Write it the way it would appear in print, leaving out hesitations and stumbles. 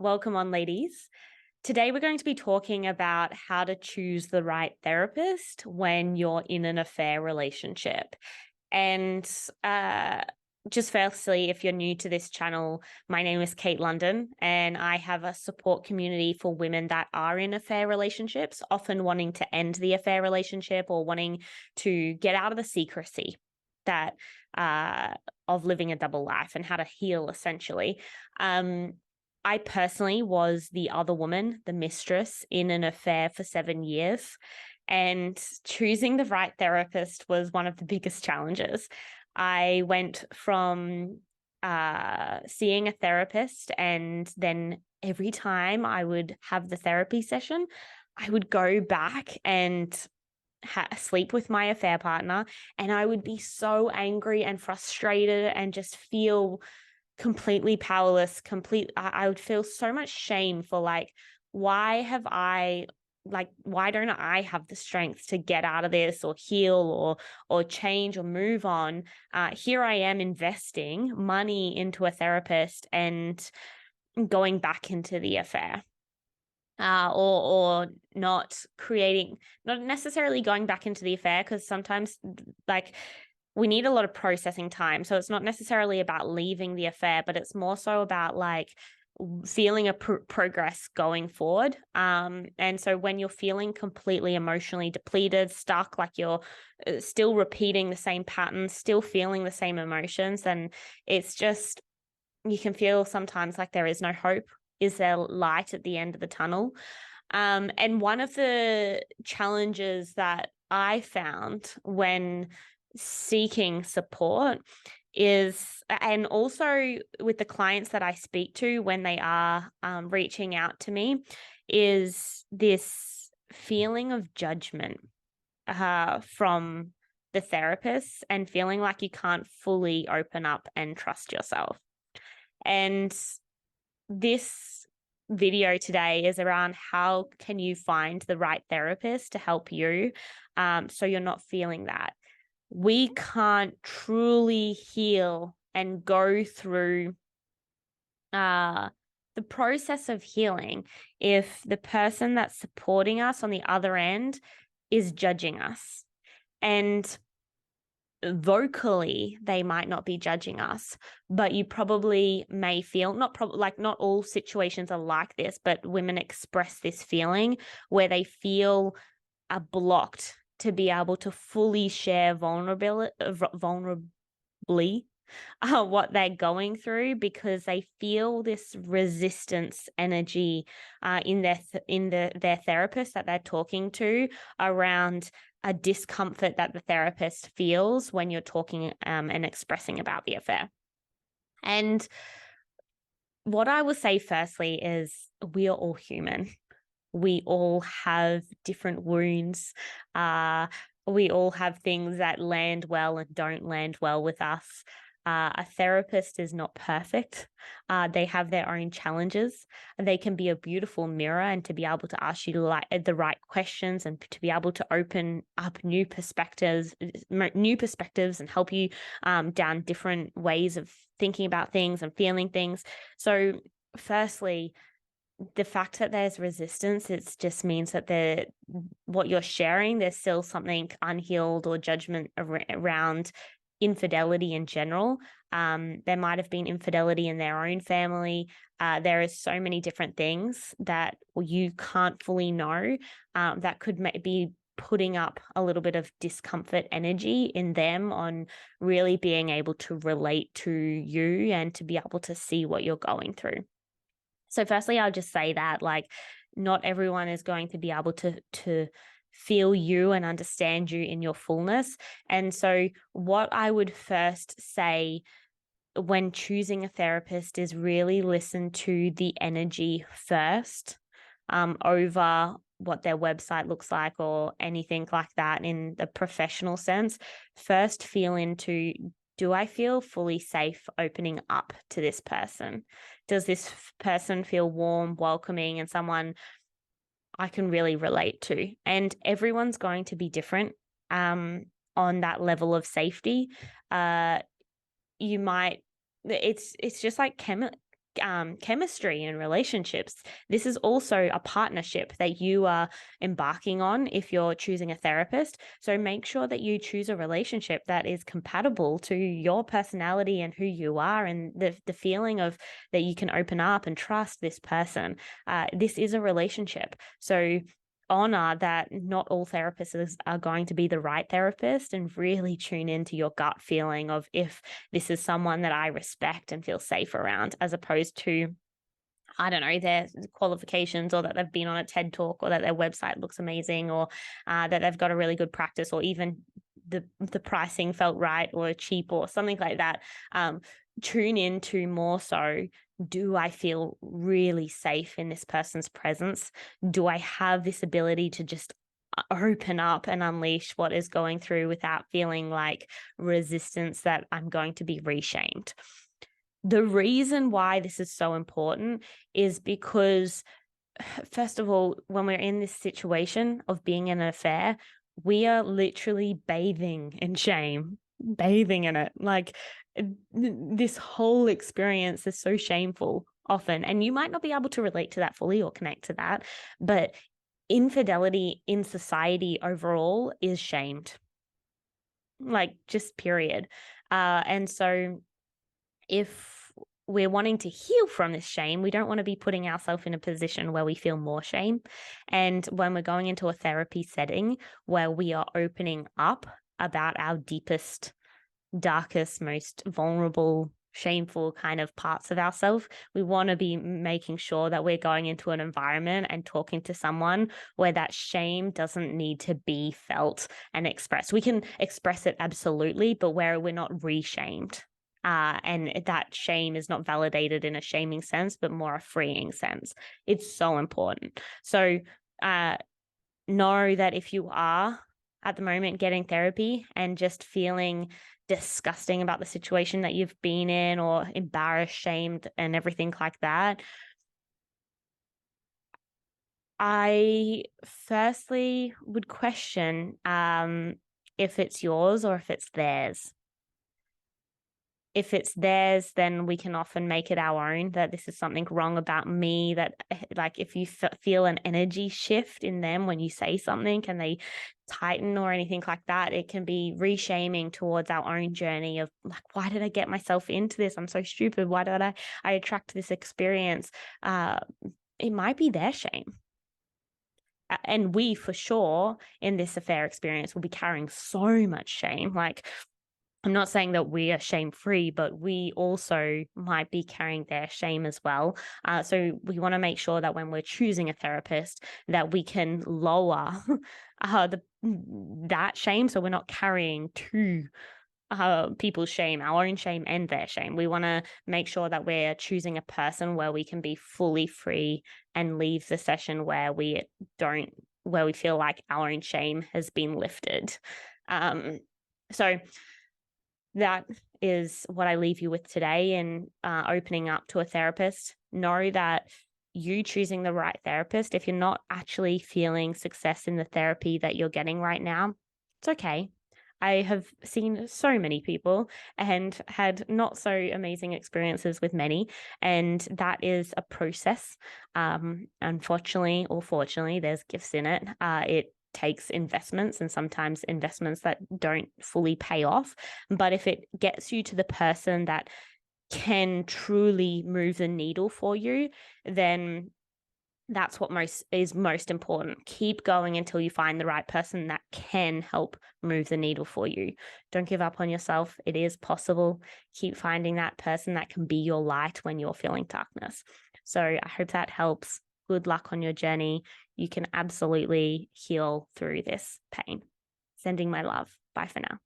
Welcome on, ladies. Today, we're going to be talking about how to choose the right therapist when you're in an affair relationship. And just firstly, if you're new to this channel, my name is Kate London, and I have a support community for women that are in affair relationships, often wanting to end the affair relationship or wanting to get out of the secrecy that of living a double life and how to heal, essentially. I personally was the other woman, the mistress, in an affair for 7 years. And choosing the right therapist was one of the biggest challenges. I went from seeing a therapist, and then every time I would have the therapy session, I would go back and sleep with my affair partner, and I would be so angry and frustrated and just feel completely powerless. I would feel so much shame for why don't I have the strength to get out of this or heal or change or move on? Here I am investing money into a therapist and going back into the affair. Or not necessarily going back into the affair, because sometimes we need a lot of processing time. So it's not necessarily about leaving the affair, but it's more so about feeling a progress going forward. And so when you're feeling completely emotionally depleted, stuck, like you're still repeating the same patterns, still feeling the same emotions, then it's just, you can feel sometimes like there is no hope. Is there light at the end of the tunnel? And one of the challenges that I found when seeking support is, and also with the clients that I speak to when they are reaching out to me, is this feeling of judgment from the therapist and feeling like you can't fully open up and trust yourself. And this video today is around how can you find the right therapist to help you, so you're not feeling that. We can't truly heal and go through the process of healing if the person that's supporting us on the other end is judging us. And vocally they might not be judging us, but you probably may feel, not all situations are like this, but women express this feeling where they feel blocked to be able to fully share vulnerably what they're going through, because they feel this resistance energy in their therapist that they're talking to, around a discomfort that the therapist feels when you're talking and expressing about the affair. And what I will say firstly is, we are all human. We all have different wounds. We all have things that land well and don't land well with us. A therapist is not perfect. They have their own challenges. They can be a beautiful mirror, and to be able to ask you the right questions and to be able to open up new perspectives and help you down different ways of thinking about things and feeling things. So firstly, the fact that there's resistance, it just means that what you're sharing, there's still something unhealed or judgment around infidelity in general. There might have been infidelity in their own family. There is so many different things that you can't fully know, that could be putting up a little bit of discomfort energy in them on really being able to relate to you and to be able to see what you're going through. So firstly, I'll just say that not everyone is going to be able to feel you and understand you in your fullness. And so what I would first say when choosing a therapist is really listen to the energy first, over what their website looks like or anything like that in the professional sense. First, feel into, do I feel fully safe opening up to this person? Does this person feel warm, welcoming, and someone I can really relate to? And everyone's going to be different on that level of safety. It's just like chemistry in relationships. This is also a partnership that you are embarking on if you're choosing a therapist. So make sure that you choose a relationship that is compatible to your personality and who you are, and the feeling of that you can open up and trust this person. This is a relationship. So honor that not all therapists are going to be the right therapist, and really tune into your gut feeling of if this is someone that I respect and feel safe around, as opposed to, I don't know, their qualifications, or that they've been on a TED talk, or that their website looks amazing, or that they've got a really good practice, or even the pricing felt right or cheap or something like that. Tune into more so, do I feel really safe in this person's presence? Do I have this ability to just open up and unleash what is going through without feeling like resistance that I'm going to be reshamed? The reason why this is so important is because, first of all, when we're in this situation of being in an affair, we are literally bathing in shame, bathing in it. Like, this whole experience is so shameful often. And you might not be able to relate to that fully or connect to that, but infidelity in society overall is shamed. Like, just period. And so if we're wanting to heal from this shame, we don't want to be putting ourselves in a position where we feel more shame. And when we're going into a therapy setting where we are opening up about our deepest, darkest, most vulnerable, shameful kind of parts of ourselves, we want to be making sure that we're going into an environment and talking to someone where that shame doesn't need to be felt and expressed. We can express it, absolutely, but where we're not re-shamed. And that shame is not validated in a shaming sense, but more a freeing sense. It's so important. So know that if you are at the moment getting therapy and just feeling disgusting about the situation that you've been in, or embarrassed, shamed, and everything like that, I firstly would question if it's yours or if it's theirs. If it's theirs, then we can often make it our own, that this is something wrong about me, that like if you feel an energy shift in them when you say something and they tighten or anything like that, it can be reshaming towards our own journey of like, why did I get myself into this? I'm so stupid. Why did I attract this experience? It might be their shame. And we, for sure, in this affair experience, will be carrying so much shame. Like, I'm not saying that we are shame-free, but we also might be carrying their shame as well. So we want to make sure that when we're choosing a therapist, that we can lower that shame, so we're not carrying two people's shame, our own shame and their shame. We want to make sure that we're choosing a person where we can be fully free and leave the session where we feel like our own shame has been lifted. So that is what I leave you with today in opening up to a therapist. Know that you choosing the right therapist, if you're not actually feeling success in the therapy that you're getting right now, it's okay. I have seen so many people and had not so amazing experiences with many, and that is a process. Unfortunately or fortunately, there's gifts in it. It takes investments, and sometimes investments that don't fully pay off. But if it gets you to the person that can truly move the needle for you, then that's what is most important. Keep going until you find the right person that can help move the needle for you. Don't give up on yourself. It is possible. Keep finding that person that can be your light when you're feeling darkness. So I hope that helps. Good luck on your journey. You can absolutely heal through this pain. Sending my love. Bye for now.